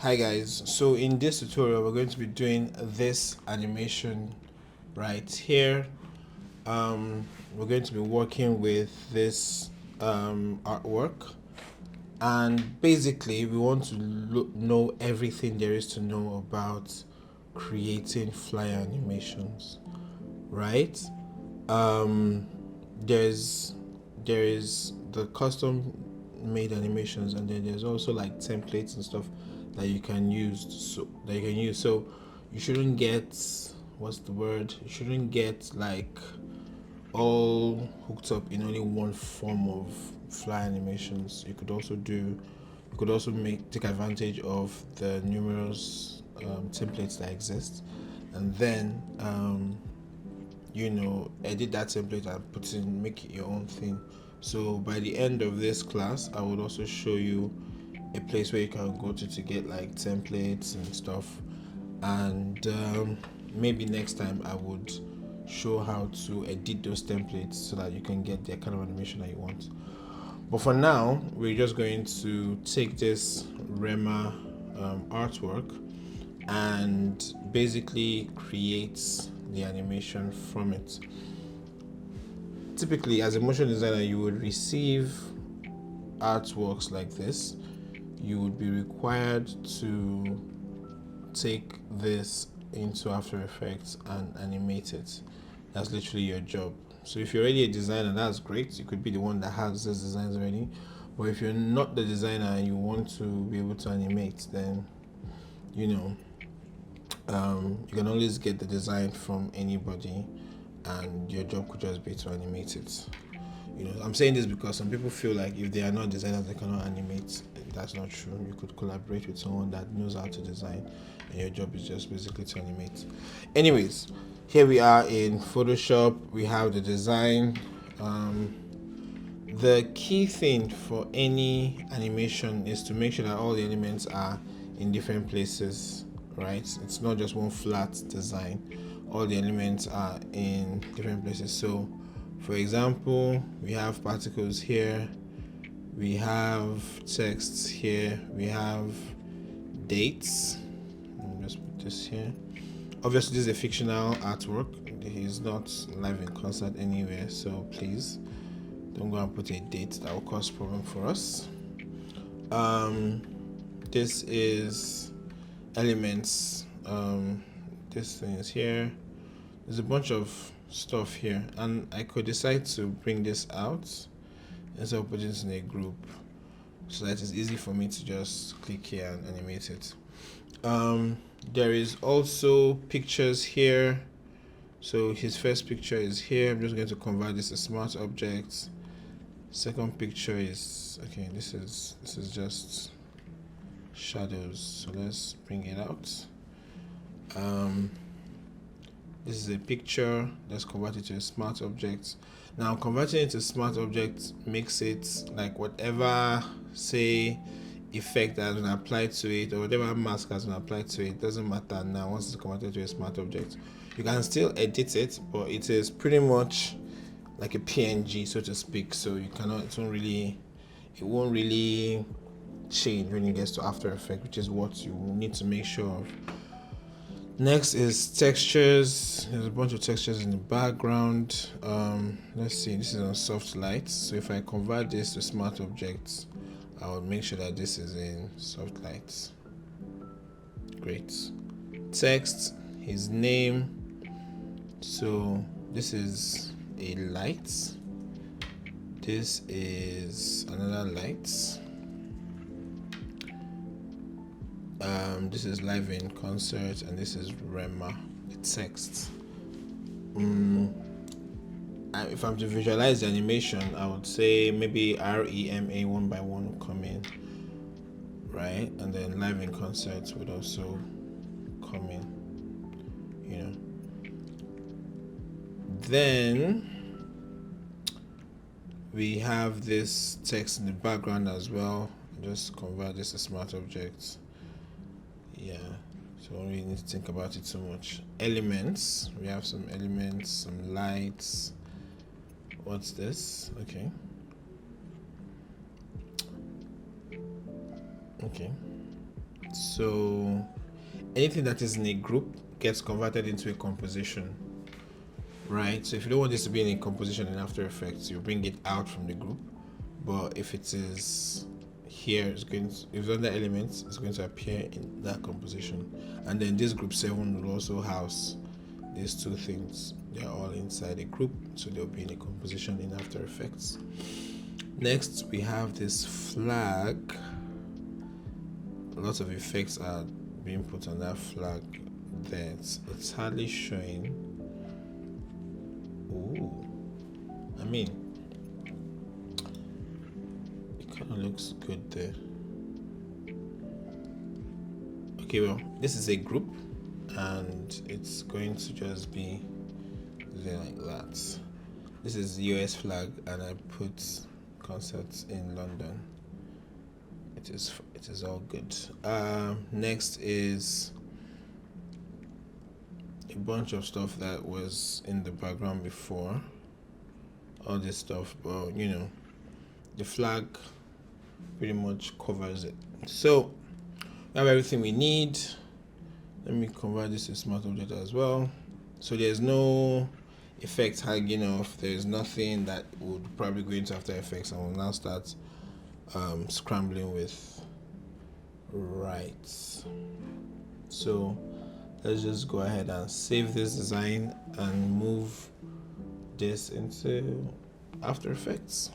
Hi guys, so in this tutorial we're going to be doing this animation right here. We're going to be working with this artwork, and basically we want to know everything there is to know about creating flyer animations, right? um, there's there is the custom made animations, and then there's also like templates and stuff that you can use. So you shouldn't get, what's the word, you shouldn't get like all hooked up in only one form of fly animations. You could also take advantage of the numerous templates that exist, and then edit that template and make it your own thing. So by the end of this class, I would also show you a place where you can go to get like templates and stuff, and maybe next time I would show how to edit those templates so that you can get the kind of animation that you want. But for now, we're just going to take this Rema artwork and basically create the animation from it. Typically, as a motion designer, you would receive artworks like this. You would be required to take this into After Effects and animate it. That's literally your job. So if you're already a designer, that's great. You could be the one that has these designs already. But if you're not the designer and you want to be able to animate, then you can always get the design from anybody, and your job could just be to animate it. I'm saying this because some people feel like if they are not designers, they cannot animate. That's not true. You could collaborate with someone that knows how to design, and your job is just basically to animate. Anyways, here we are in Photoshop. We have the design. The key thing for any animation is to make sure that all the elements are in different places, right? It's not just one flat design. All the elements are in different places. So for example, we have particles here, we have texts here, we have dates. Let me just put this here. Obviously this is a fictional artwork. He's not live in concert anywhere, so please don't go and put a date that will cause problem for us. This is elements. This thing is here. There's a bunch of stuff here, and I could decide to bring this out instead of putting this in a group so that it's easy for me to just click here and animate it. There is also pictures here. So his first picture is here. I'm just going to convert this to smart objects. Second picture is okay. This is just shadows, so let's bring it out. This is a picture. Let's convert it to a smart object. Now converting it to smart object makes it like whatever, say, effect that has been applied to it, or whatever mask has been applied to it, doesn't matter now once it's converted to a smart object. You can still edit it, but it is pretty much like a PNG, so to speak. So you cannot, it won't really change when it gets to After Effects, which is what you need to make sure of. Next is textures. There's a bunch of textures in the background. Let's see, this is on soft lights. So if I convert this to smart objects, I will make sure that this is in soft lights. Great. Text, his name. So this is a light. This is another light. This is live in concert, and this is Rema, the text. If I'm to visualize the animation, I would say maybe REMA one by one will come in, right? And then live in concert would also come in, Then we have this text in the background as well. Just convert this to smart objects. Yeah, so we don't need to think about it so much. Elements, we have some elements, some lights. What's this? Okay. So anything that is in a group gets converted into a composition, right? So if you don't want this to be in a composition in After Effects, you bring it out from the group. But if it is here, it's going to, if it's under elements, it's going to appear in that composition. And then this group 7 will also house these two things. They're all inside a group, so they'll be in a composition in After Effects. Next, we have this flag. Lots of effects are being put on that flag. It's hardly showing. Ooh, I mean, it kind of looks good there. Okay, well, this is a group, and it's going to just be there like that. This is the US flag, and I put concerts in London. It is all good. Next is a bunch of stuff that was in the background before. All this stuff, but you know, the flag pretty much covers it. So we have everything we need. Let me convert this to smart object as well. So there's no effects hanging off. There's nothing that would probably go into After Effects, and we'll now start scrambling with rights. So let's just go ahead and save this design and move this into After Effects.